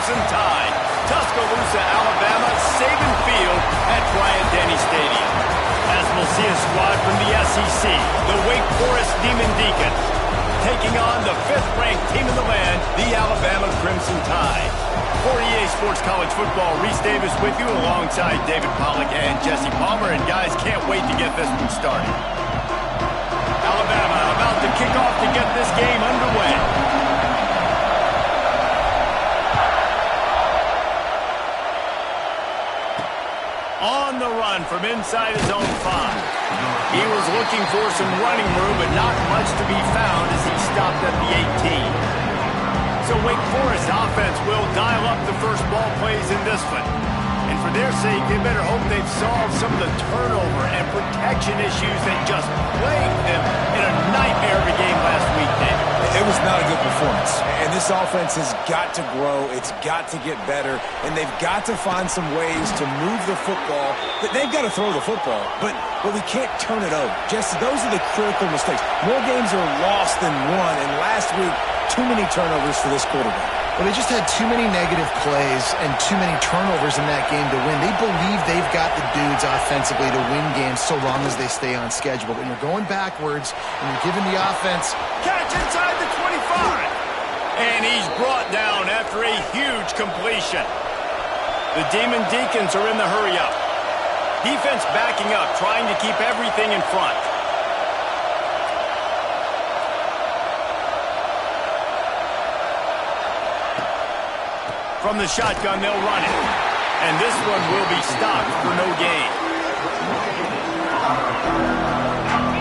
Crimson Tide. Tuscaloosa, Alabama, Saban Field at Bryant-Denny Stadium. As we'll see a squad from the SEC, the Wake Forest Demon Deacons, taking on the 5th-ranked team in the land, the Alabama Crimson Tide. For EA Sports College Football, Reese Davis with you alongside David Pollack and Jesse Palmer. And guys, can't wait to get this one started. Alabama about to kick off to get this game underway. On the run from inside his own 5. He was looking for some running room, but not much to be found as he stopped at the 18. So Wake Forest offense will dial up the first ball plays in this one. And for their sake, they better hope they've solved some of the turnover and protection issues that just plagued them in a nightmare of a game last week, David. It was not a good performance. And this offense has got to grow. It's got to get better. And they've got to find some ways to move the football. They've got to throw the football, but we can't turn it over. Jesse, those are the critical mistakes. More games are lost than won. And last week, too many turnovers for this quarterback. Well, they just had too many negative plays and too many turnovers in that game to win. They believe they've got the dudes offensively to win games so long as they stay on schedule. But when you're going backwards and you're giving the offense... Catch inside the 25. And he's brought down after a huge completion. The Demon Deacons are in the hurry-up. Defense backing up, trying to keep everything in front. From the shotgun, they'll run it. And this one will be stopped for no gain.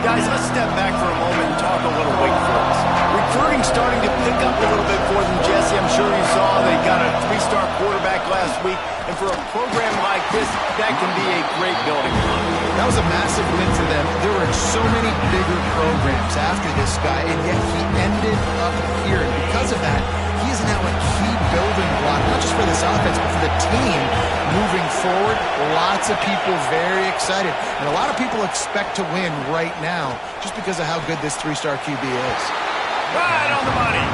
Guys, let's step back for a moment and talk a little Wake Forest. Recruiting starting to pick up a little bit for them, Jesse. I'm sure you saw they got a 3-star quarterback last week. And for a program like this, that can be a great building block. That was a massive win for them. There were so many bigger programs after this guy, and yet he ended up here. And because of that, he is now a key building block, not just for this offense, but for the team moving forward. Lots of people very excited. And a lot of people expect to win right now just because of how good this 3-star QB is. Right on the money.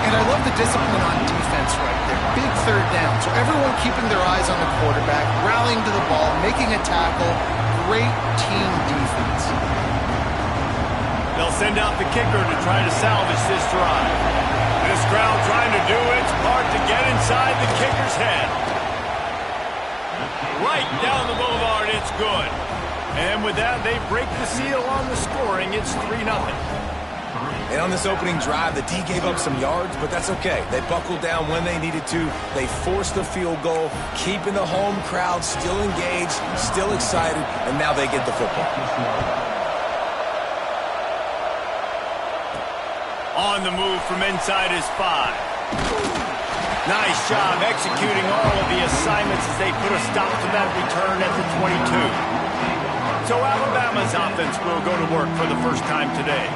And I love the discipline on defense right there. Big third down. So everyone keeping their eyes on the quarterback, rallying to the ball, making a tackle. Great team defense. They'll send out the kicker to try to salvage this drive. This crowd trying to do its part to get inside the kicker's head. Right down the boulevard, it's good. And with that, they break the seal on the scoring. It's 3-0. And on this opening drive, the D gave up some yards, but that's okay. They buckled down when they needed to. They forced the field goal, keeping the home crowd still engaged, still excited, and now they get the football. On the move from inside his 5. Nice job executing all of the assignments as they put a stop to that return at the 22. So Alabama's offense will go to work for the first time today.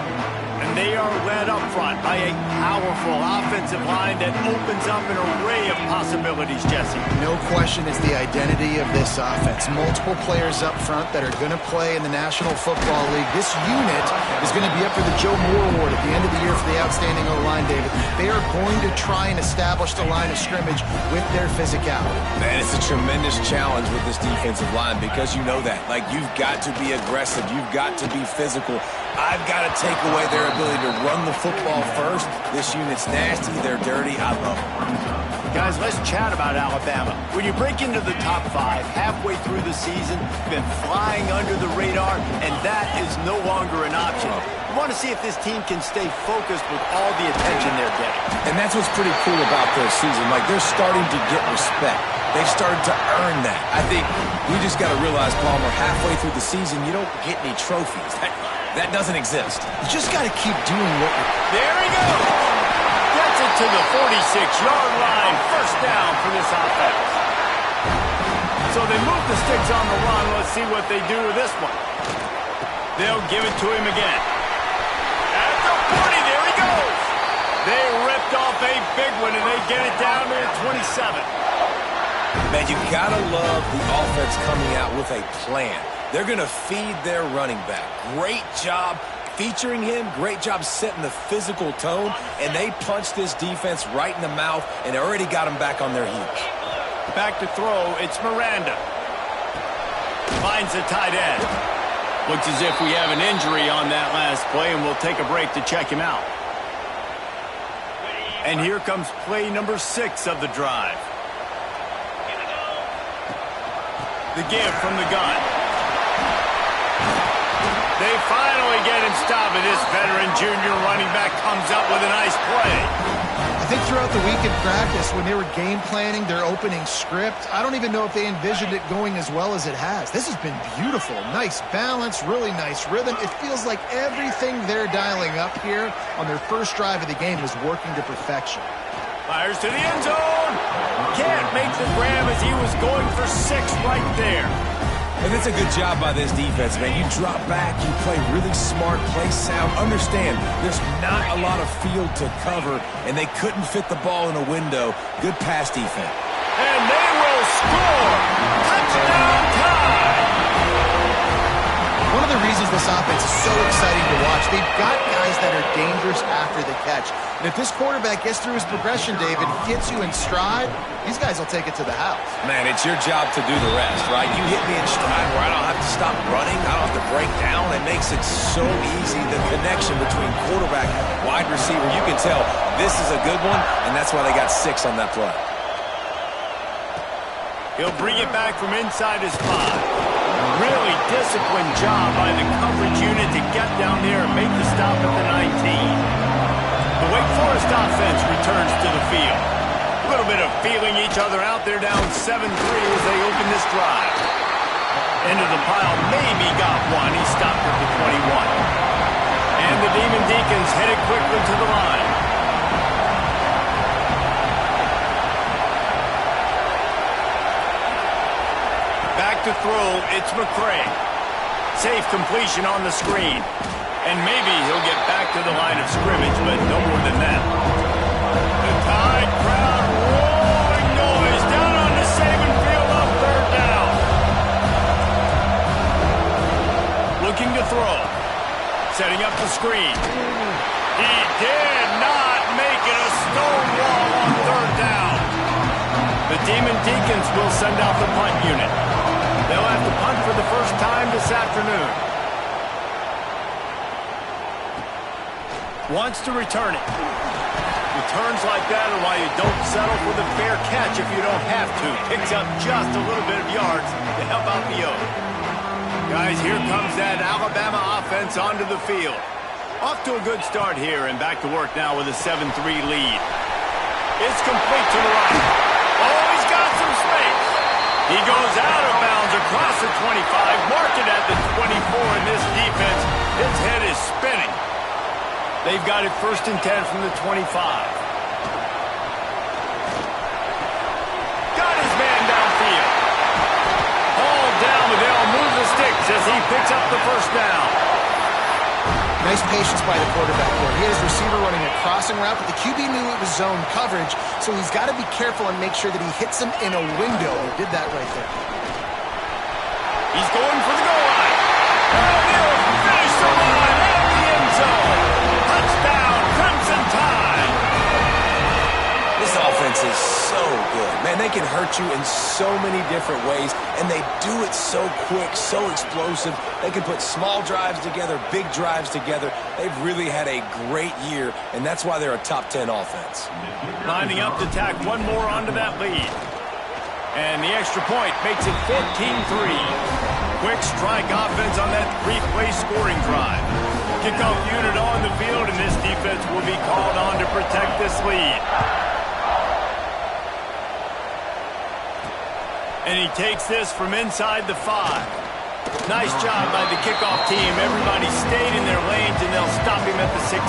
And they are led up front by a powerful offensive line that opens up an array of possibilities, Jesse. No question it's the identity of this offense. Multiple players up front that are going to play in the National Football League. This unit is going to be up for the Joe Moore Award at the end of the year for the outstanding O-line, David. They are going to try and establish the line of scrimmage with their physicality. Man, it's a tremendous challenge with this defensive line because you know that. Like, you've got to be aggressive. You've got to be physical. I've got to take away their ability to run the football first. This unit's nasty. They're dirty. I love them. Guys, let's chat about Alabama. When you break into the top 5 halfway through the season, you've been flying under the radar, and that is no longer an option. You want to see if this team can stay focused with all the attention they're getting. And that's what's pretty cool about their season. Like, they're starting to get respect. They've started to earn that. I think we just got to realize, Palmer, halfway through the season, you don't get any trophies. That doesn't exist. You just got to keep doing what you're... There he goes. Gets it to the 46-yard line. First down for this offense. So they move the sticks on the run. Let's see what they do with this one. They'll give it to him again. At the 40, there he goes. They ripped off a big one, and they get it down to the 27. Man, you got to love the offense coming out with a plan. They're going to feed their running back. Great job featuring him, great job setting the physical tone, and they punched this defense right in the mouth and already got them back on their heels. Back to throw, it's Miranda. Finds the tight end. Looks as if we have an injury on that last play, and we'll take a break to check him out. And here comes play number 6 of the drive. The give from the gun. They finally get him stopped, and this veteran junior running back comes up with a nice play. I think throughout the week in practice, when they were game planning their opening script, I don't even know if they envisioned it going as well as it has. This has been beautiful. Nice balance, really nice rhythm. It feels like everything they're dialing up here on their first drive of the game is working to perfection. Fires to the end zone. Can't make the grab as he was going for 6 right there. And it's a good job by this defense, man. You drop back, you play really smart, play sound. Understand, there's not a lot of field to cover, and they couldn't fit the ball in a window. Good pass defense. And they will score. Touchdown time. One of the reasons this offense is so exciting to watch, they've got guys that are dangerous after the catch. And if this quarterback gets through his progression, David, gets you in stride, these guys will take it to the house. Man, it's your job to do the rest, right? You hit me in stride where I don't have to stop running. I don't have to break down. It makes it so easy. The connection between quarterback and wide receiver, you can tell this is a good one, and that's why they got 6 on that play. He'll bring it back from inside his 5. Really disciplined job by the coverage unit to get down there and make the stop at the 19. The Wake Forest offense returns to the field. A little bit of feeling each other out. They're down 7-3 as they open this drive. Into the pile, maybe got one. He stopped at the 21. And the Demon Deacons headed quickly to the line. Back to throw, it's McCray. Safe completion on the screen. And maybe he'll get back to the line of scrimmage, but no more than that. The Tide crowd rolling noise down on the Saban field on 3rd down. Looking to throw. Setting up the screen. He did not make it a stone wall on 3rd down. The Demon Deacons will send out the punt unit. They'll have to punt for the first time this afternoon. Wants to return it. Returns like that are why you don't settle for the fair catch if you don't have to. Picks up just a little bit of yards to help out the Oak. Guys, here comes that Alabama offense onto the field. Off to a good start here and back to work now with a 7-3 lead. It's complete to the right. Oh, he's got some space. He goes out of bounds across the 25, marked it at the 24 in this defense. His head is spinning. They've got it 1st and 10 from the 25. Got his man downfield. Hauled down, but they'll move the sticks as he picks up the 1st down. Nice patience by the quarterback there. He had his receiver running a crossing route, but the QB knew it was zone coverage, so he's got to be careful and make sure that he hits him in a window. He did that right there. He's going for the goal line. And he'll finish the line at the end zone. Touchdown, Crimson Tide. This offense is so good. Man, they can hurt you in so many different ways, and they do it so quick, so explosive. They can put small drives together, big drives together. They've really had a great year, and that's why they're a top 10 offense. Lining up to tack one more onto that lead. And the extra point makes it 14-3. Quick strike offense on that 3-play scoring drive. Kickoff unit on the field, and this defense will be called on to protect this lead. And he takes this from inside the 5. Nice job by the kickoff team. Everybody stayed in their lanes, and they'll stop him at the 16.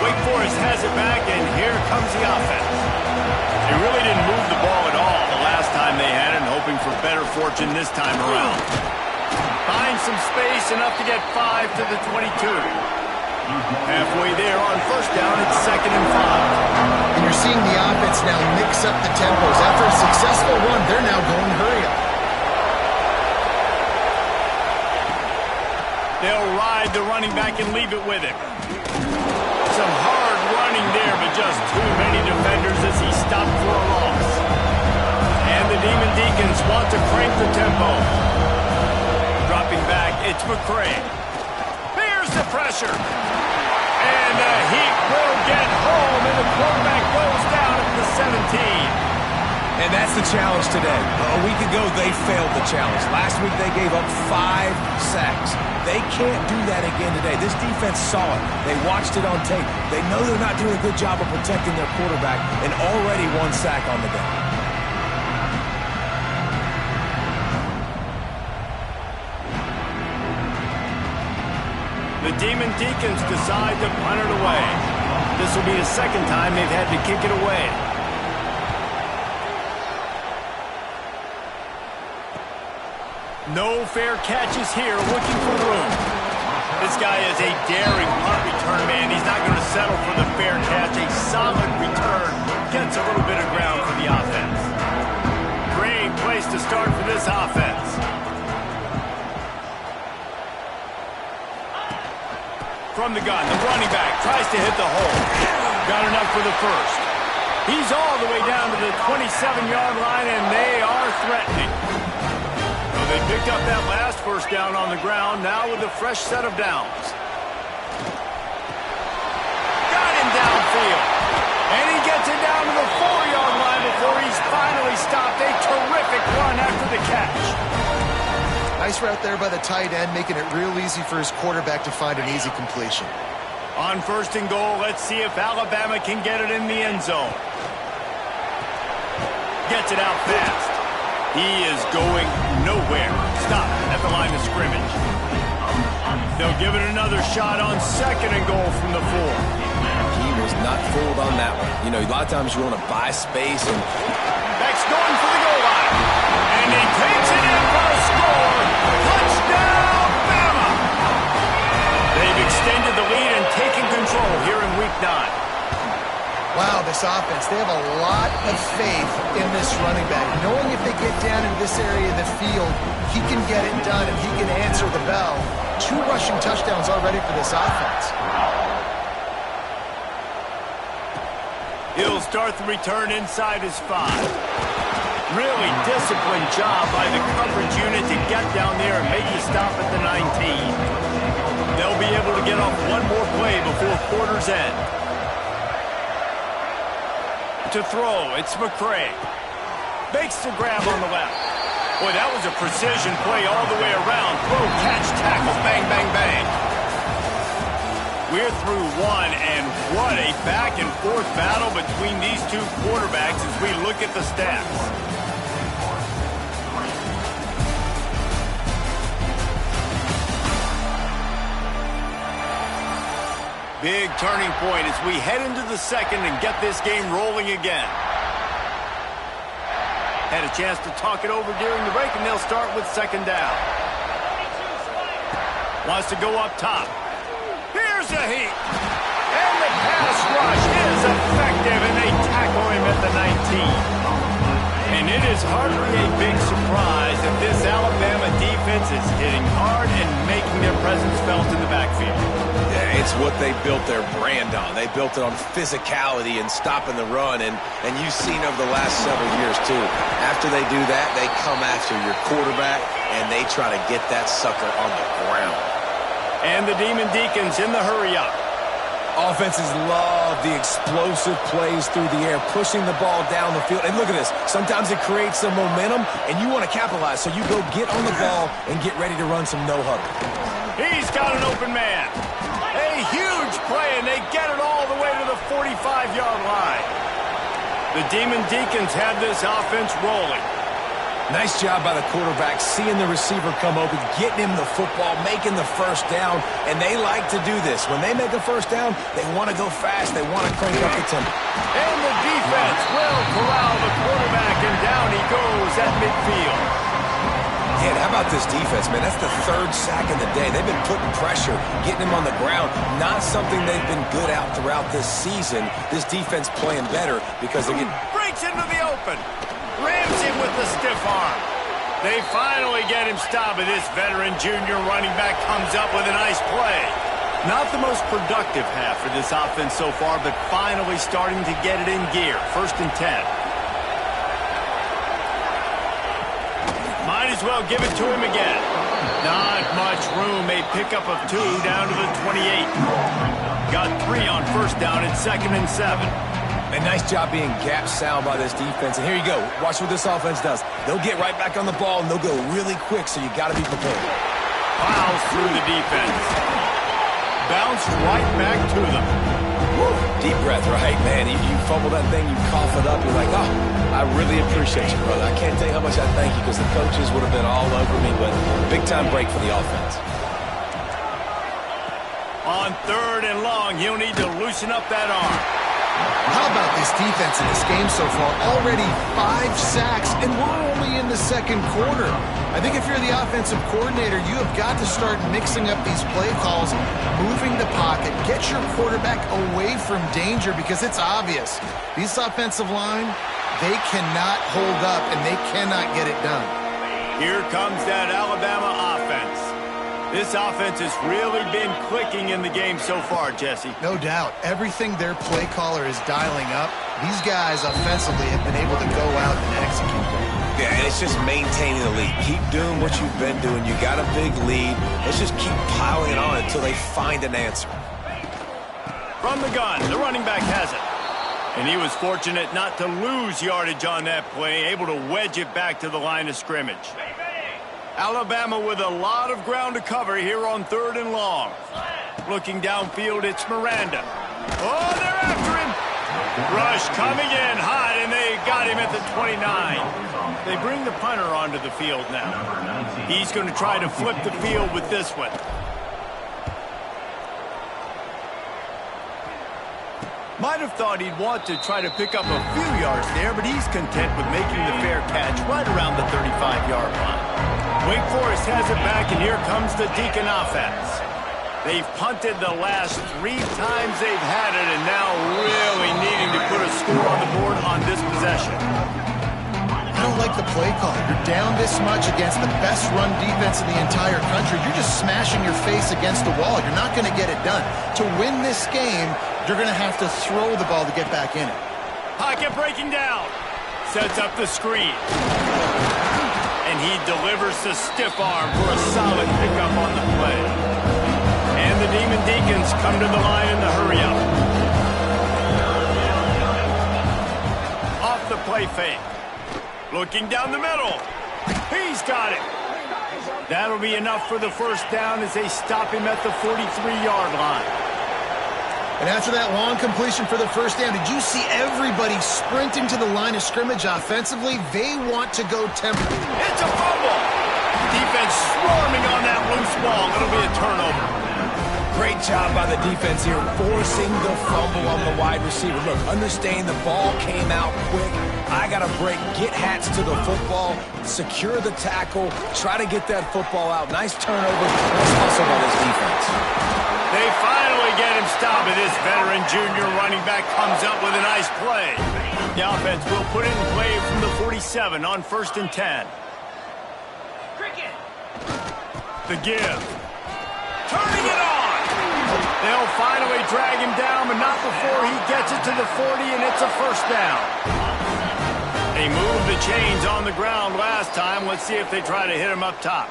Wake Forest has it back, and here comes the offense. They really didn't move the ball at all the last time they had it, hoping for better fortune this time around. Find some space, enough to get 5 to the 22. Halfway there on 1st down, it's 2nd and 5. And you're seeing the offense now mix up the tempos. After a successful run, they're now going hurry up. They'll ride the running back and leave it with him. Some hard running there, but just too many defenders as he stopped for a loss. And the Demon Deacons want to crank the tempo. Dropping back, it's McCray. There's the pressure. And the Heat will get home, and the quarterback goes down at the 17. And that's the challenge today. A week ago, they failed the challenge. Last week, they gave up 5 sacks. They can't do that again today. This defense saw it. They watched it on tape. They know they're not doing a good job of protecting their quarterback, and already 1 sack on the day. The Demon Deacons decide to punt it away. This will be the second time they've had to kick it away. No fair catches here, looking for room. This guy is a daring punt return man. He's not going to settle for the fair catch. A solid return gets a little bit of ground for the offense. Great place to start for this offense. From the gun, the running back tries to hit the hole. Got enough for the first. He's all the way down to the 27-yard line, and they are threatening. They picked up that last first down on the ground, now with a fresh set of downs. Got him downfield. And he gets it down to the 4-yard line before he's finally stopped. A terrific run after the catch. Nice route there by the tight end, making it real easy for his quarterback to find an easy completion. On 1st and goal, let's see if Alabama can get it in the end zone. Gets it out fast. He is going nowhere. Stop at the line of scrimmage. They'll give it another shot on 2nd and goal from the 4. He was not fooled on that one. You know, a lot of times you want to buy space and... Beck's going for the goal line. And he takes it in for a score. Touchdown, Bama! They've extended the lead and taken control here in Week 9. Wow, this offense, they have a lot of faith in this running back. Knowing if they get down into this area of the field, he can get it done and he can answer the bell. 2 rushing touchdowns already for this offense. He'll start the return inside his 5. Really disciplined job by the coverage unit to get down there and make the stop at the 19. They'll be able to get off one more play before quarter's end. To throw, it's McCray. Makes the grab on the left. Boy, that was a precision play all the way around. Throw, catch, tackle, bang, bang, bang. We're through 1, and what a back-and-forth battle between these 2 quarterbacks as we look at the stats. Big turning point as we head into the 2nd and get this game rolling again. Had a chance to talk it over during the break, and they'll start with 2nd down. Wants to go up top. Here's a Heat. And the pass rush is effective, and they tackle him at the 19. And it is hardly a big surprise that this Alabama defense is hitting hard and making their presence felt in the backfield. Yeah, it's what they built their brand on. They built it on physicality and stopping the run, and you've seen over the last several years, too. After they do that, they come after your quarterback, and they try to get that sucker on the ground. And the Demon Deacons in the hurry-up. Offenses love the explosive plays through the air, pushing the ball down the field. And look at this. Sometimes it creates some momentum, and you want to capitalize. So you go get on the ball and get ready to run some no-huddle. He's got an open man. A huge play, and they get it all the way to the 45-yard line. The Demon Deacons have this offense rolling. Nice job by the quarterback, seeing the receiver come open, getting him the football, making the first down, and they like to do this. When they make a first down, they want to go fast. They want to crank up the tempo. And the defense will corral the quarterback, and down he goes at midfield. Yeah, how about this defense, man? That's the 3rd sack of the day. They've been putting pressure, getting him on the ground. Not something they've been good at throughout this season. This defense playing better because they get... Breaks into the open. Rams him with the stiff arm. They finally get him stopped, and this veteran junior running back comes up with a nice play. Not the most productive half for this offense so far, but finally starting to get it in gear. 1st and 10. Might as well give it to him again. Not much room. A pickup of 2 down to the 28. Got 3 on 1st down at 2nd and 7. A nice job being gap sound by this defense. And here you go. Watch what this offense does. They'll get right back on the ball, and they'll go really quick, so you got to be prepared. Plows through the defense. Bounced right back to them. Woo. Deep breath, right, man? You fumble that thing, you cough it up, you're like, oh, I really appreciate you, brother. I can't tell you how much I thank you, because the coaches would have been all over me, but big-time break for the offense. On 3rd and long, he'll need to loosen up that arm. How about this defense in this game so far? Already 5 sacks, and we're only in the 2nd quarter. I think if you're the offensive coordinator, you have got to start mixing up these play calls, moving the pocket, get your quarterback away from danger, because it's obvious. This offensive line, they cannot hold up, and they cannot get it done. Here comes that Alabama offense. This offense has really been clicking in the game so far, Jesse. No doubt. Everything their play caller is dialing up, these guys offensively have been able to go out and execute. Yeah, and it's just maintaining the lead. Keep doing what you've been doing. You got a big lead. Let's just keep piling it on until they find an answer. From the gun, the running back has it. And he was fortunate not to lose yardage on that play, able to wedge it back to the line of scrimmage. Alabama with a lot of ground to cover here on 3rd and long. Looking downfield, it's Miranda. Oh, they're after him. Rush coming in hot, and they got him at the 29. They bring the punter onto the field now. He's going to try to flip the field with this one. Might have thought he'd want to try to pick up a few yards there, but he's content with making the fair catch right around the 35-yard line. Wake Forest has it back, and here comes the Deacon offense. They've punted the last 3 times they've had it, and now really needing to put a score on the board on this possession. I don't like the play call. You're down this much against the best run defense in the entire country. You're just smashing your face against the wall. You're not going to get it done. To win this game, you're going to have to throw the ball to get back in it. Pocket breaking down. Sets up the screen. And he delivers the stiff arm for a solid pickup on the play. And the Demon Deacons come to the line in the hurry-up. Off the play fake. Looking down the middle. He's got it. That'll be enough for the 1st down as they stop him at the 43-yard line. And after that long completion for the 1st down, did you see everybody sprinting to the line of scrimmage offensively? They want to go tempo. It's a fumble. Defense swarming on that loose ball. It'll be a turnover. Great job by the defense here, forcing the fumble on the wide receiver. Look, understand the ball came out quick. I got to break, get Hats to the football, secure the tackle, try to get that football out. Nice turnover. Nice hustle by this defense. They finally get him stopped, and this veteran junior running back comes up with a nice play. The offense will put it in play from the 47 on 1st and 10. The give. Turning it on. They'll finally drag him down, but not before he gets it to the 40, and it's a 1st down. They moved the chains on the ground last time. Let's see if they try to hit him up top.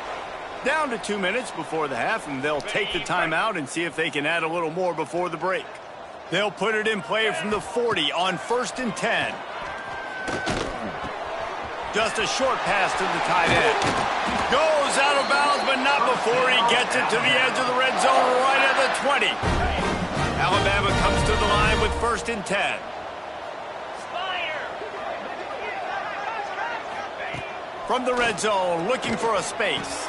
Down to 2 minutes before the half, and they'll take the timeout and see if they can add a little more before the break. They'll put it in play from the 40 on 1st and 10. Just a short pass to the tight end. Goes out of bounds, but not before he gets it to the edge of the red zone right at the 20. Alabama comes to the line with 1st and 10. From the red zone, looking for a space.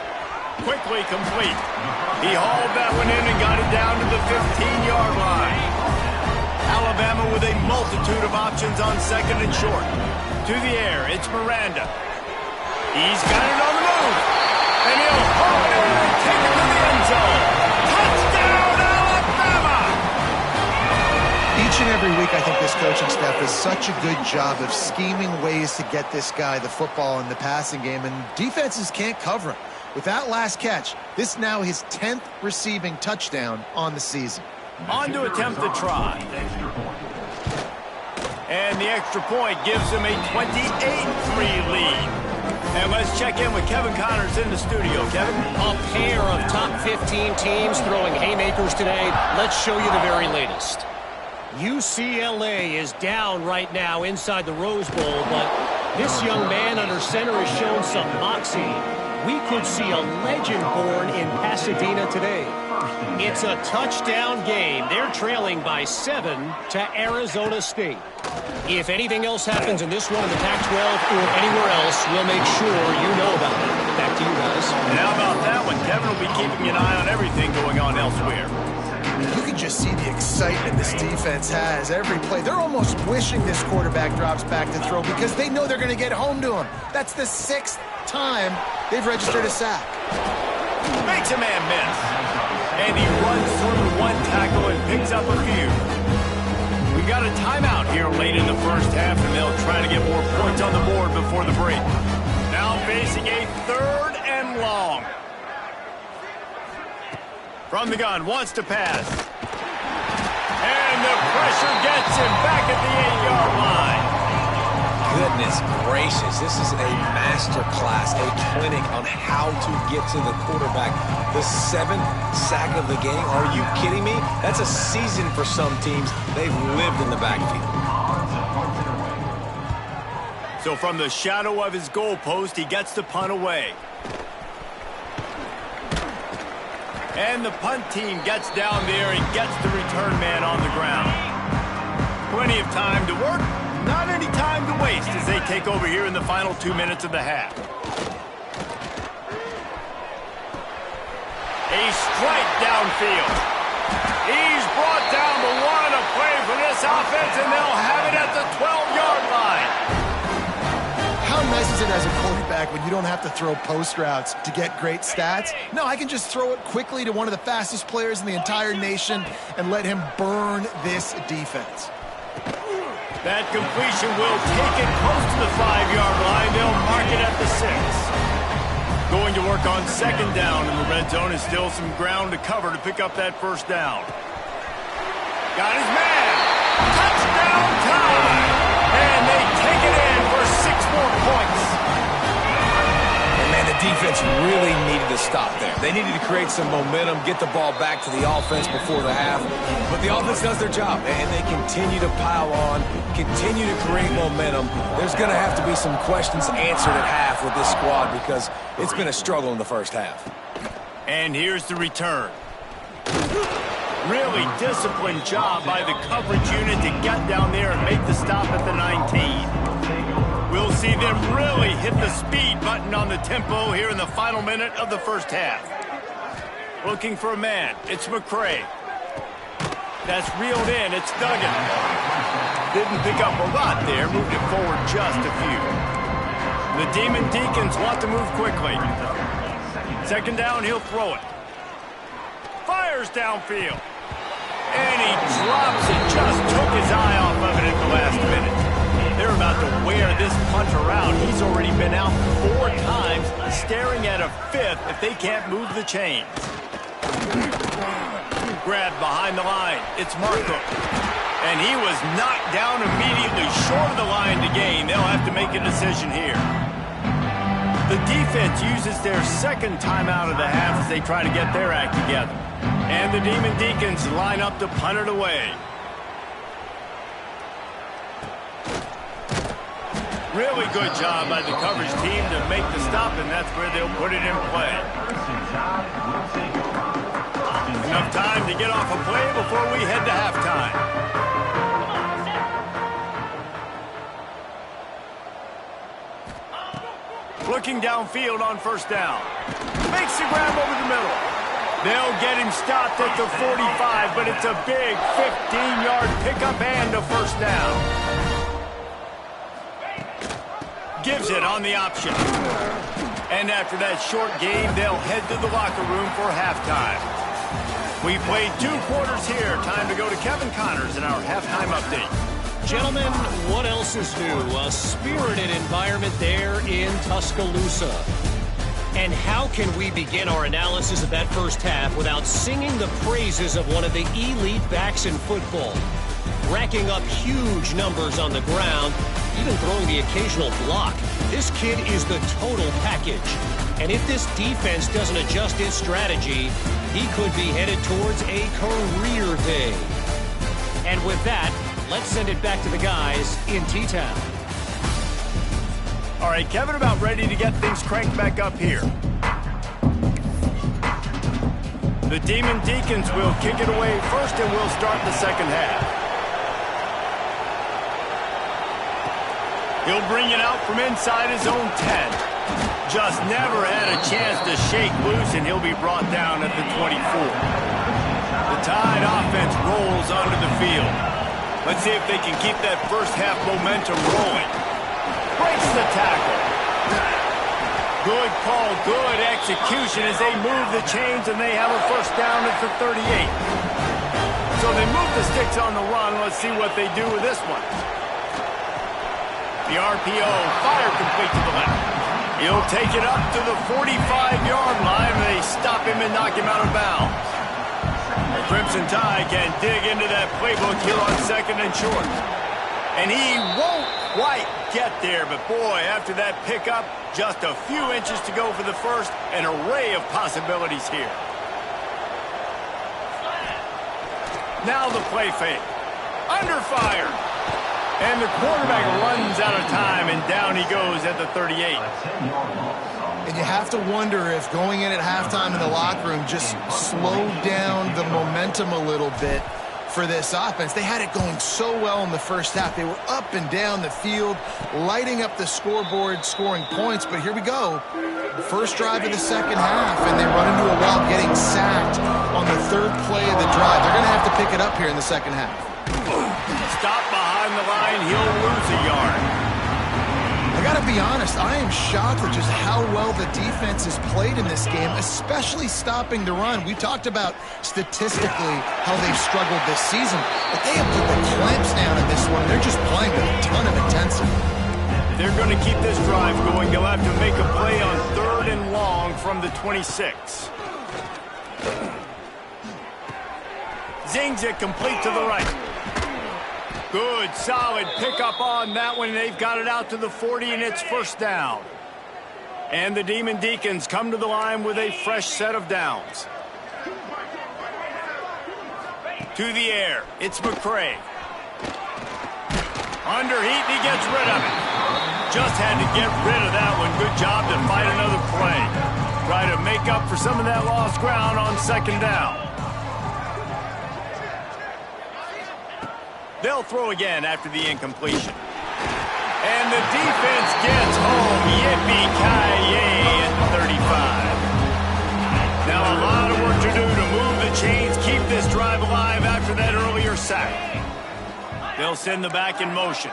Quickly complete. He hauled that one in and got it down to the 15-yard line. Alabama with a multitude of options on 2nd and short. To the air, it's Miranda. He's got it on the move. And he'll haul it in and take it to the end zone. Touchdown, Alabama! Each and every week, I think this coaching staff does such a good job of scheming ways to get this guy the football in the passing game, and defenses can't cover him. With that last catch, this now his 10th receiving touchdown on the season. On to attempt the try. And the extra point gives him a 28-3 lead. And let's check in with Kevin Connors in the studio. Kevin? A pair of top 15 teams throwing haymakers today. Let's show you the very latest. UCLA is down right now inside the Rose Bowl, but this young man under center has shown some moxie. We could see a legend born in Pasadena today. It's a touchdown game. They're trailing by 7 to Arizona State. If anything else happens in this one in the Pac-12 or anywhere else, we'll make sure you know about it. Back to you guys. And how about that one? Kevin will be keeping an eye on everything going on elsewhere. You can just see the excitement this defense has every play. They're almost wishing this quarterback drops back to throw because they know they're going to get home to him. That's the 6th time they've registered a sack. Makes a man miss. And he runs through one tackle and picks up a few. We got a timeout here late in the first half, and they'll try to get more points on the board before the break. Now facing a 3rd and long. From the gun, wants to pass. And the pressure gets him back at the 8-yard line. Goodness gracious, this is a master class, a clinic on how to get to the quarterback. The 7th sack of the game, are you kidding me? That's a season for some teams. They've lived in the backfield. So from the shadow of his goalpost, he gets the punt away. And the punt team gets down there and gets the return man on the ground. Plenty of time to work. Not any time to waste as they take over here in the final 2 minutes of the half. A strike downfield. He's brought down, but what a play for this offense, and they'll have it at the 12-yard line. How nice is it as a quarterback when you don't have to throw post routes to get great stats? No, I can just throw it quickly to one of the fastest players in the entire nation and let him burn this defense. That completion will take it close to the 5-yard line. They'll mark it at the 6. Going to work on 2nd down in the red zone is still some ground to cover to pick up that 1st down. Got his man. Touchdown time. And they take it in for 6 more points. And man, the defense really needed to stop there. They needed to create some momentum, get the ball back to the offense before the half. But the offense does their job, and they continue to pile on, continue to create momentum. There's going to have to be some questions answered at half with this squad because it's been a struggle in the first half. And here's the return. Really disciplined job by the coverage unit to get down there and make the stop at the 19. We'll see them really hit the speed button on the tempo here in the final minute of the first half. Looking for a man. It's McCray. That's reeled in. It's Duggan. Didn't pick up a lot there. Moved it forward just a few. The Demon Deacons want to move quickly. 2nd down, he'll throw it. Fires downfield. And he drops it. Just took his eye off of it at the last minute. They're about to wear this punter out. He's already been out 4 times, staring at a 5th if they can't move the chains. Grabbed behind the line. It's Markham. And he was knocked down immediately short of the line to gain. They'll have to make a decision here. The defense uses their 2nd timeout of the half as they try to get their act together. And the Demon Deacons line up to punt it away. Really good job by the coverage team to make the stop, and that's where they'll put it in play. Enough time to get off a play before we head to halftime. Looking downfield on 1st down. Makes the grab over the middle. They'll get him stopped at the 45, but it's a big 15-yard pickup and a 1st down. Gives it on the option. And after that short game, they'll head to the locker room for halftime. We played 2 quarters here. Time to go to Kevin Connors in our halftime update. Gentlemen, what else is new? A spirited environment there in Tuscaloosa. And how can we begin our analysis of that first half without singing the praises of one of the elite backs in football? Racking up huge numbers on the ground, even throwing the occasional block. This kid is the total package. And if this defense doesn't adjust its strategy, he could be headed towards a career day. And with that, let's send it back to the guys in T-Town. All right, Kevin, about ready to get things cranked back up here. The Demon Deacons will kick it away first, and we'll start the second half. He'll bring it out from inside his own 10. Just never had a chance to shake loose, and he'll be brought down at the 24. The Tide offense rolls onto the field. Let's see if they can keep that first half momentum rolling. Breaks the tackle. Good call, good execution as they move the chains, and they have a first down at the 38. So they move the sticks on the run. Let's see what they do with this one. The RPO, fire complete to the left. He'll take it up to the 45-yard line. They stop him and knock him out of bounds. The Crimson Tide can dig into that playbook here on second and short. And he won't quite get there, but boy, after that pickup, just a few inches to go for the first, an array of possibilities here. Now the play fake. Under fire. And the quarterback runs out of time, and down he goes at the 38. And you have to wonder if going in at halftime in the locker room just slowed down the momentum a little bit for this offense. They had it going so well in the first half. They were up and down the field, lighting up the scoreboard, scoring points. But here we go. First drive of the second half, and they run into a wall, getting sacked on the third play of the drive. They're going to have to pick it up here in the second half. Stop behind the line. He'll lose a yard. I got to be honest, I am shocked at just how well the defense has played in this game, especially stopping the run. We talked about statistically how they've struggled this season, but they have put the clamps down in this one. They're just playing with a ton of intensity. If they're going to keep this drive going, they'll have to make a play on 3rd and long from the 26. Zings it complete to the right. Good, solid pickup on that one. They've got it out to the 40, and it's first down. And the Demon Deacons come to the line with a fresh set of downs. To the air, it's McCray. Underheat, he gets rid of it. Just had to get rid of that one. Good job to fight another play. Try to make up for some of that lost ground on second down. They'll throw again after the incompletion. And the defense gets home. Yippee-ki-yay at 35. Now a lot of work to do to move the chains, keep this drive alive after that earlier sack. They'll send the back in motion.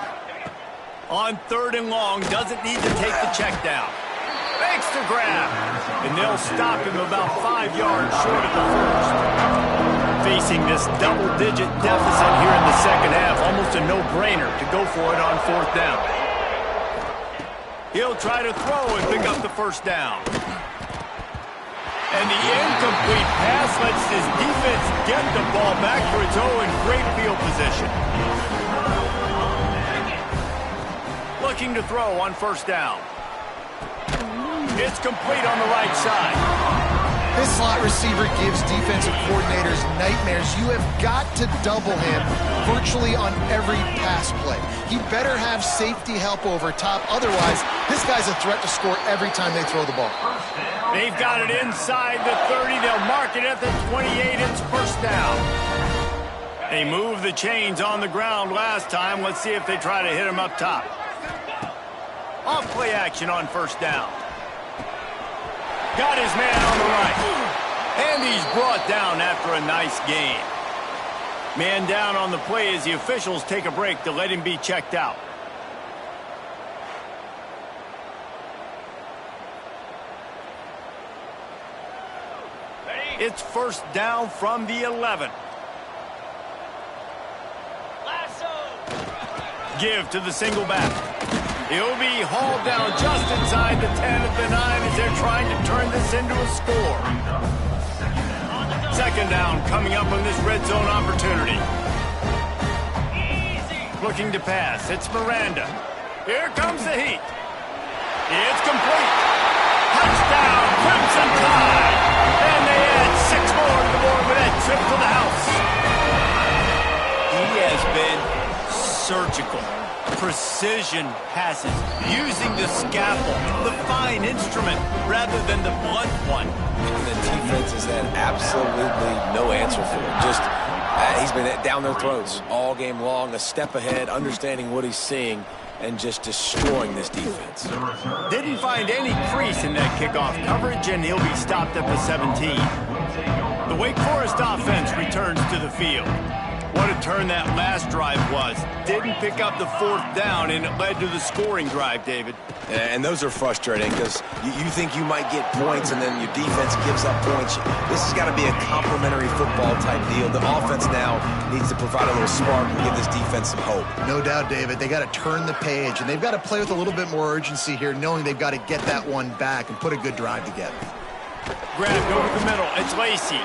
On 3rd and long, doesn't need to take the check down. Makes the grab. And they'll stop him about 5 yards short of the first. Facing this double-digit deficit here in the second half, almost a no-brainer to go for it on 4th down. He'll try to throw and pick up the first down. And the incomplete pass lets his defense get the ball back for its own in great field position. Looking to throw on 1st down. It's complete on the right side. This slot receiver gives defensive coordinators nightmares. You have got to double him virtually on every pass play. He better have safety help over top. Otherwise, this guy's a threat to score every time they throw the ball. They've got it inside the 30. They'll mark it at the 28. It's first down. They moved the chains on the ground last time. Let's see if they try to hit him up top. Off play action on 1st down. Got his man on the right. And he's brought down after a nice gain. Man down on the play as the officials take a break to let him be checked out. It's first down from the 11. give to the single back. He'll be hauled down just inside the 10 of the 9 as they're trying to turn this into a score. Second down coming up on this red zone opportunity. Looking to pass. It's Miranda. Here comes the heat. It's complete. Touchdown, Crimson Tide. And they add 6 more to the board with that trip to the house. He has been surgical. Precision passes, using the scalpel, the fine instrument, rather than the blunt one. And the defense has had absolutely no answer for him. Just, he's been down their throats all game long, a step ahead, understanding what he's seeing, and just destroying this defense. Didn't find any crease in that kickoff coverage, and he'll be stopped at the 17. The Wake Forest offense returns to the field. What a turn that last drive was. Didn't pick up the 4th down, and it led to the scoring drive, David. And those are frustrating because you think you might get points and then your defense gives up points. This has got to be a complementary football type deal. The offense now needs to provide a little spark and give this defense some hope. No doubt, David. They got to turn the page, and they've got to play with a little bit more urgency here, knowing they've got to get that one back and put a good drive together. Grabbed over the middle. It's Lacey.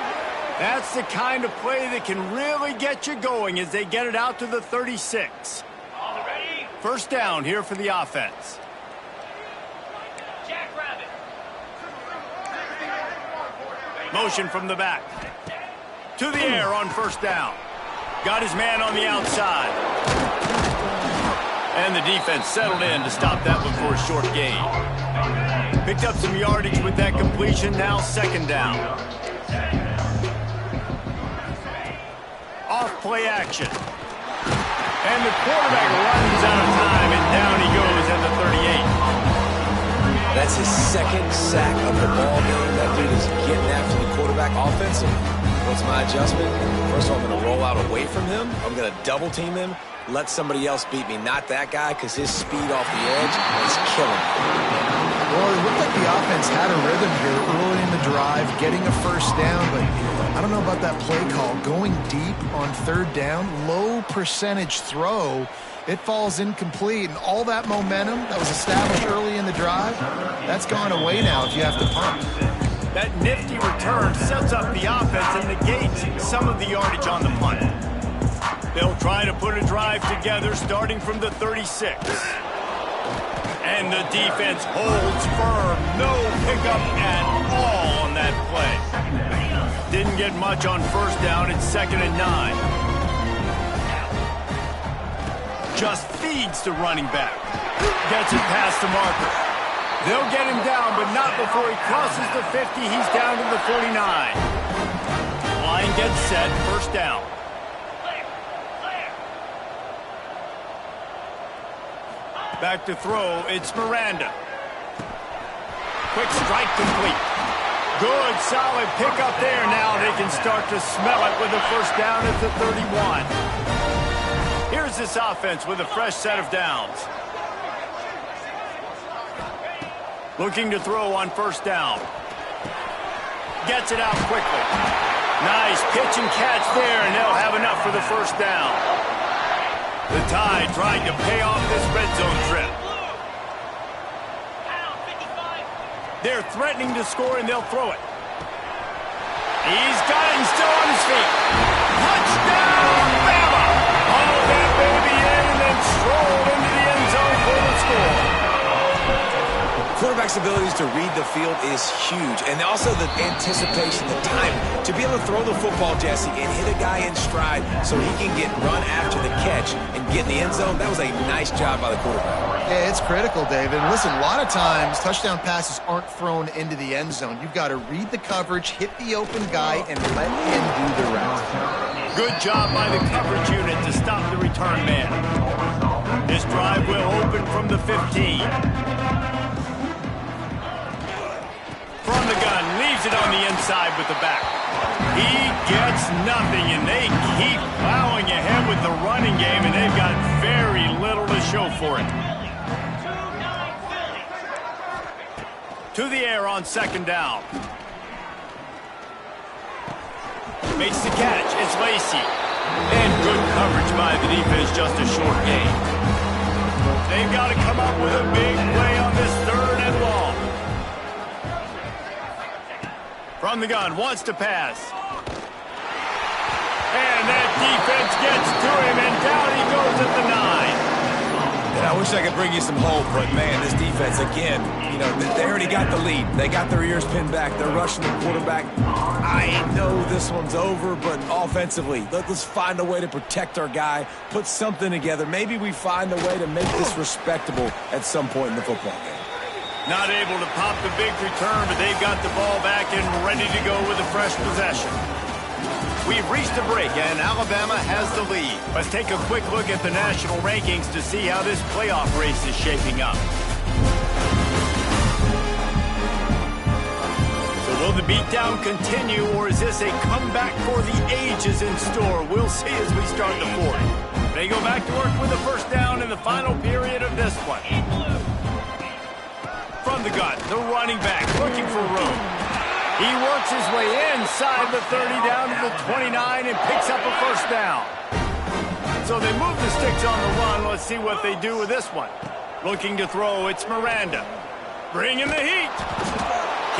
That's the kind of play that can really get you going as they get it out to the 36. First down here for the offense. Motion from the back. To the air on first down. Got his man on the outside. And the defense settled in to stop that one for a short gain. Picked up some yardage with that completion. Now second down. Off play action. And the quarterback runs out of time, and down he goes at the 38. That's his second sack of the ball game. That dude is getting after the quarterback offensive. What's my adjustment? First of all, I'm going to roll out away from him. I'm going to double team him. Let somebody else beat me, not that guy, because his speed off the edge is killing me. Well, it looked like the offense had a rhythm here early in the drive, getting a first down, but I don't know about that play call. Going deep on third down, low percentage throw, it falls incomplete, and all that momentum that was established early in the drive, that's gone away now if you have to punt. That nifty return sets up the offense and negates some of the yardage on the punt. They'll try to put a drive together starting from the 36. And the defense holds firm. No pickup at all on that play. Didn't get much on first down. It's 2nd and 9. Just feeds the running back. Gets it past the marker. They'll get him down, but not before he crosses the 50. He's down to the 49. Line gets set. First down. Back to throw, it's Miranda. Quick strike complete. Good, solid pickup there. Now they can start to smell it with a first down at the 31. Here's this offense with a fresh set of downs. Looking to throw on first down. Gets it out quickly. Nice pitch and catch there, and they'll have enough for the first down. The Tide trying to pay off this red zone trip. They're threatening to score, and they'll throw it. He's got it and still on his feet. Touchdown, Bama! All that baby in and then strolled into the end zone for the score. Quarterback's abilities to read the field is huge, and also the anticipation, the timing. To be able to throw the football, Jesse, and hit a guy in stride so he can get run after the catch and get in the end zone, that was a nice job by the quarterback. Yeah, it's critical, David. Listen, a lot of times touchdown passes aren't thrown into the end zone. You've got to read the coverage, hit the open guy, and let him do the rest. Good job by the coverage unit to stop the return man. This drive will open from the 15. From the gun, leaves it on the inside with the back. He gets nothing, and they keep plowing ahead with the running game, and they've got very little to show for it. To the air on second down. Makes the catch. It's Lacey. And Good coverage by the defense, just a short gain. They've got to come up with a big play on this 3rd and long. From the gun, wants to pass. And that defense gets to him, and down he goes at the 9. And I wish I could bring you some hope, but, man, this defense, again, you know, they already got the lead. They got their ears pinned back. They're rushing the quarterback. I know this one's over, but offensively, let's find a way to protect our guy, put something together. Maybe we find a way to make this respectable at some point in the football game. Not able to pop the big return, but they've got the ball back and ready to go with a fresh possession. We've reached a break, and Alabama has the lead. Let's take a quick look at the national rankings to see how this playoff race is shaping up. So will the beatdown continue, or is this a comeback for the ages in store? We'll see as we start the 4th. They go back to work with a first down in the final period of this one. From the gun, the running back looking for room. He works his way inside the 30 down to the 29 and picks up a first down. So they move the sticks on the run. Let's see what they do with this one. Looking to throw, it's Miranda. Bringing the heat.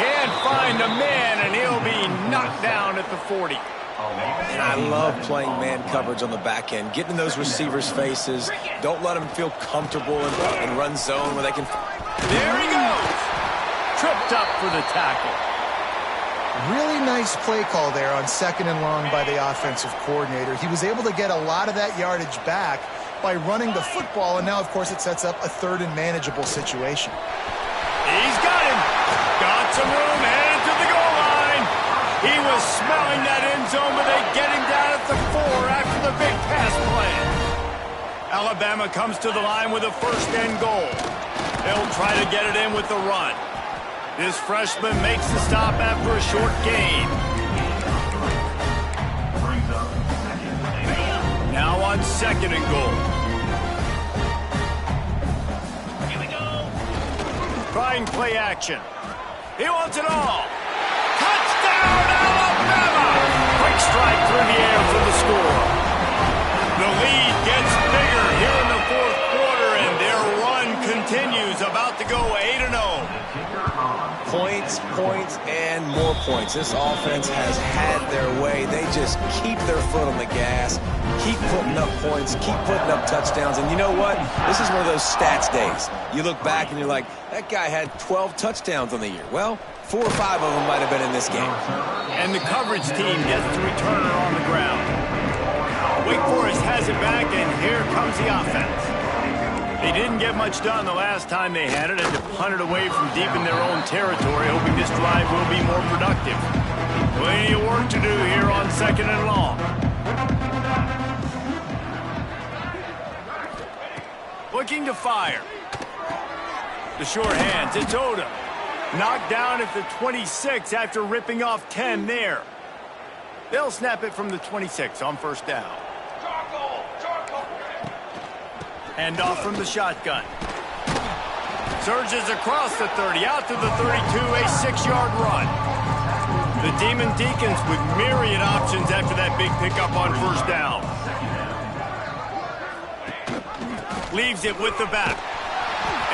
Can't find a man, and he'll be knocked down at the 40. And I love playing man coverage on the back end, getting in those receivers' faces. Don't let them feel comfortable and run zone where they can. There he goes. Tripped up for the tackle. Really nice play call there on 2nd and long by the offensive coordinator. He was able to get a lot of that yardage back by running the football, and now, of course, it sets up a 3rd and manageable situation. He's got him. Got some room, headed to the goal line. He was smelling that end zone, but they get him down at the 4 after the big pass play. Alabama comes to the line with a 1st and goal. They'll try to get it in with the run. This freshman makes the stop after a short gain. Now on 2nd and goal. Here we go. Trying play action. He wants it all. Touchdown, Alabama! Quick strike through the air for the score. The lead gets bigger here in the 4th quarter, and their run continues, about to go 8-0. Points, points, and more points. This offense has had their way. They just keep their foot on the gas, keep putting up points, keep putting up touchdowns. And you know what? This is one of those stats days. You look back and you're like, that guy had 12 touchdowns on the year. Well, 4 or 5 of them might have been in this game. And the coverage team gets the returner on the ground. Wake Forest has it back, and here comes the offense. They didn't get much done the last time they had it, and to punt it away from deep in their own territory, hoping this drive will be more productive. Plenty of work to do here on 2nd and long. Looking to fire. The short hands, it's Odom. Knocked down at the 26 after ripping off 10 there. They'll snap it from the 26 on 1st down. Hand off from the shotgun. Surges across the 30, out to the 32, a 6-yard run. The Demon Deacons with myriad options after that big pickup on 1st down. Leaves it with the back.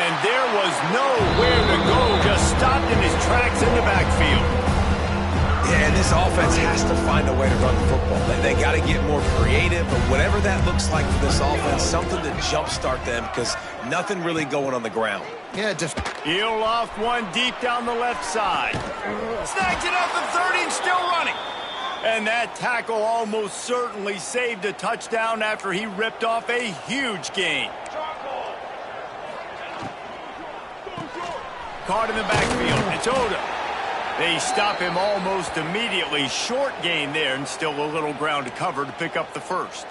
And there was nowhere to go, just stopped in his tracks in the backfield. Yeah, and this offense has to find a way to run the football. They got to get more creative, but whatever that looks like for this offense, something to jumpstart them, because nothing really going on the ground. Yeah, he'll loft one deep down the left side. Snags it up the 30 and still running. And that tackle almost certainly saved a touchdown after he ripped off a huge gain. Caught in the backfield. It's Odom. They stop him almost immediately. Short gain there, and still a little ground to cover to pick up the 1st.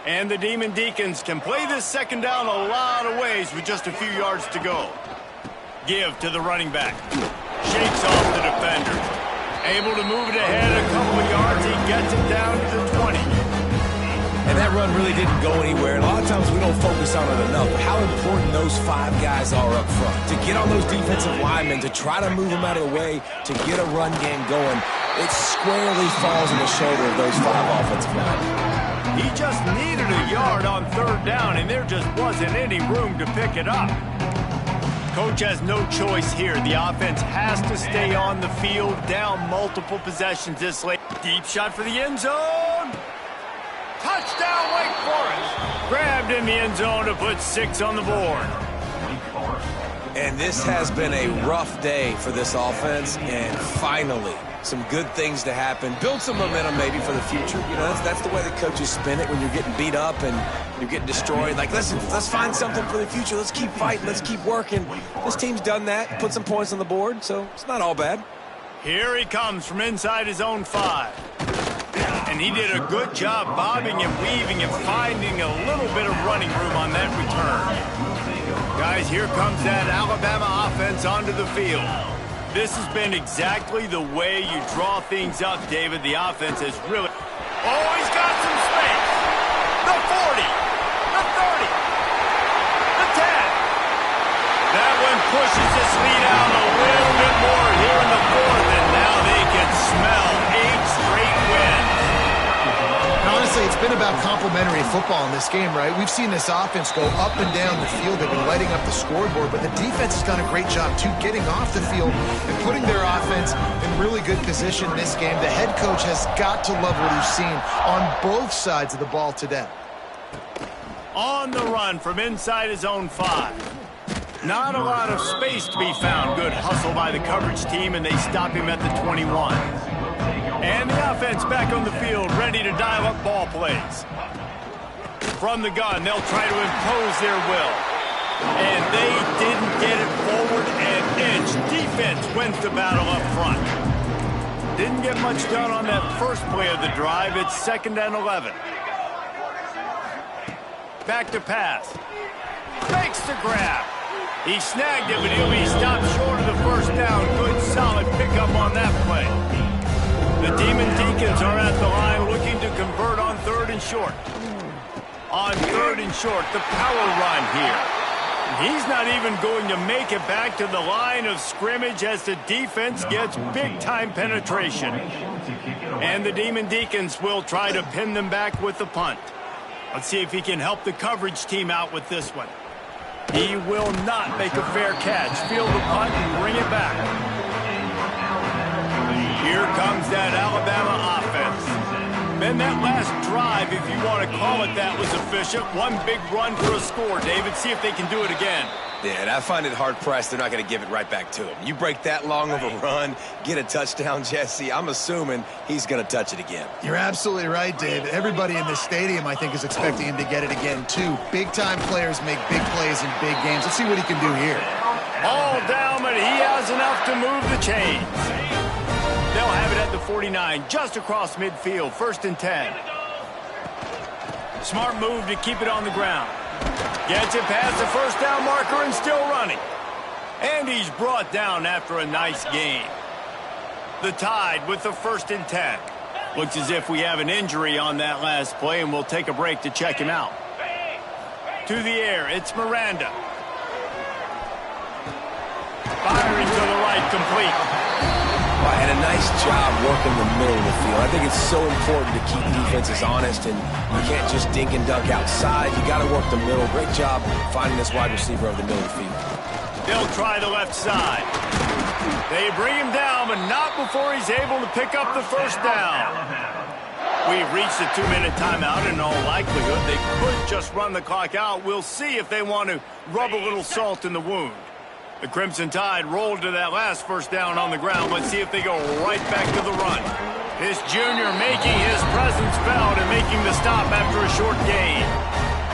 And the Demon Deacons can play this 2nd down a lot of ways with just a few yards to go. Give to the running back. Shakes off the defender. Able to move it ahead a couple of yards. He gets it down to the 20. And that run really didn't go anywhere. And a lot of times we don't focus on it enough. But how important those 5 guys are up front. To get on those defensive linemen, to try to move them out of the way, to get a run game going, it squarely falls on the shoulder of those 5 offensive linemen. He just needed a yard on third down, and there just wasn't any room to pick it up. Coach has no choice here. The offense has to stay on the field, down multiple possessions this late. Deep shot for the end zone. Touchdown, Wake Forest. Grabbed in the end zone to put 6 on the board. And this has been a rough day for this offense, and finally, some good things to happen. Build some momentum maybe for the future. You know, that's the way the coaches spin it when you're getting beat up and you're getting destroyed. Like, listen, let's find something for the future. Let's keep fighting. Let's keep working. This team's done that, put some points on the board, so it's not all bad. Here he comes from inside his own 5. And he did a good job bobbing and weaving and finding a little bit of running room on that return. Guys, here comes that Alabama offense onto the field. This has been exactly the way you draw things up, David. The offense has really... Oh, he's got some space. The 40. The 30. The 10. That one pushes this lead out a little bit more here in the 4th, and now they can smell 8 straight wins. Honestly, it's been about complementary football in this game, right? We've seen this offense go up and down the field. They've been lighting up the scoreboard, but the defense has done a great job, too, getting off the field and putting their offense in really good position in this game. The head coach has got to love what he's seen on both sides of the ball today. On the run from inside his own 5. Not a lot of space to be found. Good hustle by the coverage team, and they stop him at the 21. And the offense back on the field, ready to dial up ball plays. From the gun, they'll try to impose their will. And they didn't get it forward an inch. Defense wins the battle up front. Didn't get much done on that first play of the drive. It's 2nd and 11. Back to pass. Makes the grab. He snagged it, but he'll be stopped short of the first down. Good, solid pickup on that play. The Demon Deacons are at the line looking to convert on 3rd and short. On 3rd and short, the power run here. He's not even going to make it back to the line of scrimmage as the defense gets big-time penetration. And the Demon Deacons will try to pin them back with the punt. Let's see if he can help the coverage team out with this one. He will not make a fair catch. Field the punt and bring it back. Here comes that Alabama offense. Man, that last drive, if you want to call it that, was efficient. One big run for a score, David. See if they can do it again. Yeah, and I find it hard-pressed they're not going to give it right back to him. You break that long of a run, get a touchdown, Jesse, I'm assuming he's going to touch it again. You're absolutely right, Dave. Everybody in this stadium, I think, is expecting him to get it again, too. Big-time players make big plays in big games. Let's see what he can do here. All down, but he has enough to move the chains. They'll have it at the 49, just across midfield, 1st and 10. Smart move to keep it on the ground. Gets it past the first down marker and still running. And he's brought down after a nice gain. The Tide with the 1st and 10. Looks as if we have an injury on that last play, and we'll take a break to check him out. To the air, it's Miranda. Firing to the right, complete. And a nice job working the middle of the field. I think it's so important to keep defenses honest, and you can't just dink and dunk outside. You got to work the middle. Great job finding this wide receiver over the middle of the field. They'll try the left side. They bring him down, but not before he's able to pick up the first down. We've reached a 2-minute timeout. In all likelihood, they could just run the clock out. We'll see if they want to rub a little salt in the wound. The Crimson Tide rolled to that last first down on the ground. Let's see if they go right back to the run. This junior making his presence felt and making the stop after a short gain.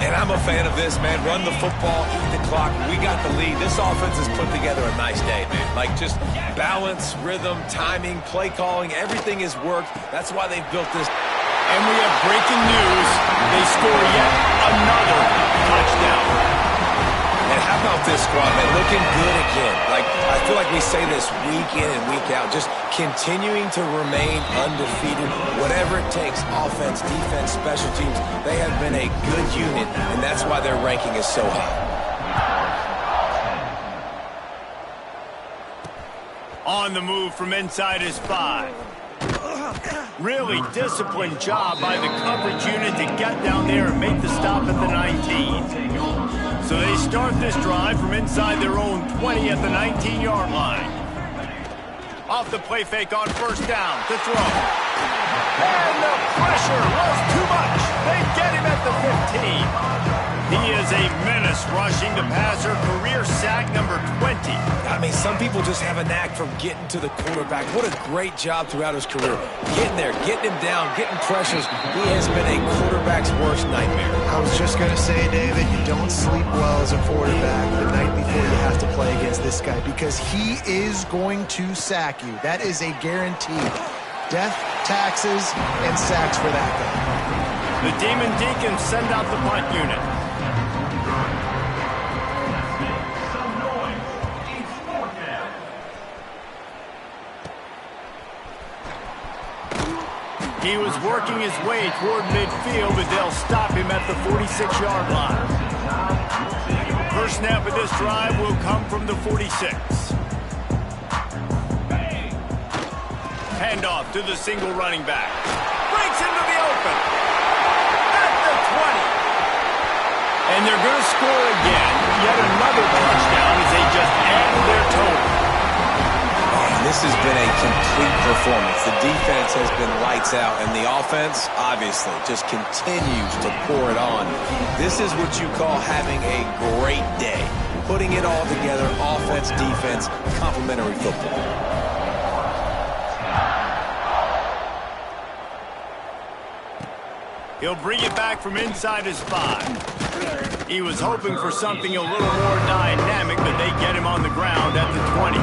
And I'm a fan of this, man. Run the football, eat the clock. We got the lead. This offense has put together a nice day, man. Like, just balance, rhythm, timing, play calling, everything has worked. That's why they've built this. And we have breaking news. They score yet another touchdown. And how about this squad, man? Looking good again. Like, I feel like we say this week in and week out. Just continuing to remain undefeated. Whatever it takes, offense, defense, special teams, they have been a good unit, and that's why their ranking is so high. On the move from inside his 5. Really disciplined job by the coverage unit to get down there and make the stop at the 19. So they start this drive from inside their own 20 at the 19-yard line. Off the play fake on first down to throw. And the pressure was too much. They get him at the 15. He is a menace rushing the passer. Career sack number 20. I mean, some people just have a knack for getting to the quarterback. What a great job throughout his career. Getting there, getting him down, getting pressures. He has been a quarterback's worst nightmare. I was just going to say, David, you don't sleep well as a quarterback the night before you have to play against this guy because he is going to sack you. That is a guarantee. Death, taxes, and sacks for that guy. The Demon Deacons send out the punt unit. He was working his way toward midfield, but they'll stop him at the 46-yard line. First snap of this drive will come from the 46. Handoff to the single running back. Breaks into the open. At the 20. And they're going to score again. Yet another touchdown as they just add to their total. This has been a complete performance. The defense has been lights out, and the offense, obviously, just continues to pour it on. This is what you call having a great day. Putting it all together, offense, defense, complementary football. He'll bring it back from inside his 5. He was hoping for something a little more dynamic, but they get him on the ground at the 20.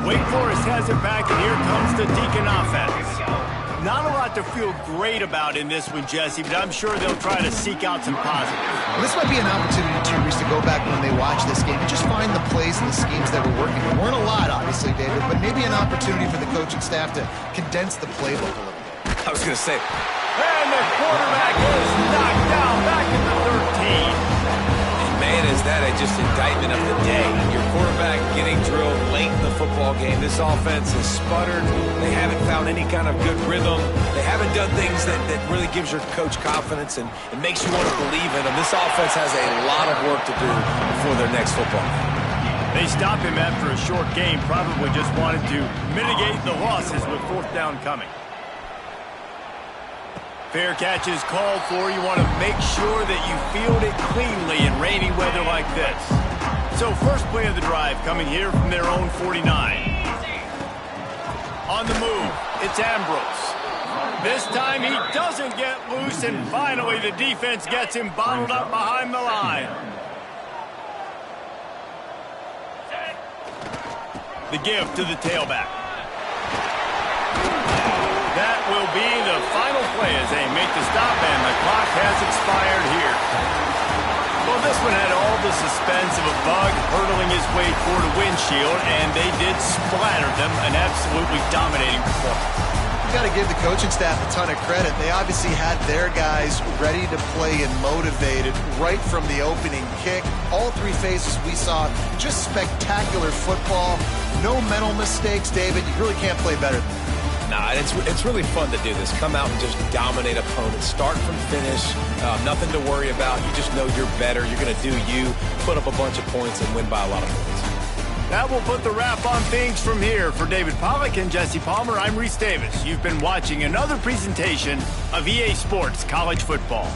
Wake Forest has it back, and here comes the Deacon offense. Not a lot to feel great about in this one, Jesse, but I'm sure they'll try to seek out some positives. Well, this might be an opportunity, too, Reese, to go back when they watch this game and just find the plays and the schemes that were working. There weren't a lot, obviously, David, but maybe an opportunity for the coaching staff to condense the playbook a little bit. I was going to say. And the quarterback is knocked down back at the 13. Man, is that just indictment of the day. Your quarterback getting drilled late in the football game. This offense has sputtered. They haven't found any kind of good rhythm. They haven't done things that really gives your coach confidence and it makes you want to believe in them. This offense has a lot of work to do before their next football game. They stop him after a short game. Probably just wanted to mitigate the losses with fourth down coming. Fair catch is called for. You want to make sure that you field it cleanly in rainy weather like this. So first play of the drive coming here from their own 49. On the move, it's Ambrose. This time he doesn't get loose, and finally the defense gets him bottled up behind the line. The give to the tailback. That will be the final play as they make the stop, and the clock has expired here. Well, this one had all the suspense of a bug hurtling his way toward a windshield, and they did splatter them, an absolutely dominating performance. You got to give the coaching staff a ton of credit. They obviously had their guys ready to play and motivated right from the opening kick. All three phases we saw, just spectacular football. No mental mistakes, David. You really can't play better than that. Nah, it's really fun to do this. Come out and just dominate opponents. Start from finish. Nothing to worry about. You just know you're better. You're going to do you, put up a bunch of points, and win by a lot of points. That will put the wrap on things from here. For David Pollack and Jesse Palmer, I'm Reese Davis. You've been watching another presentation of EA Sports College Football.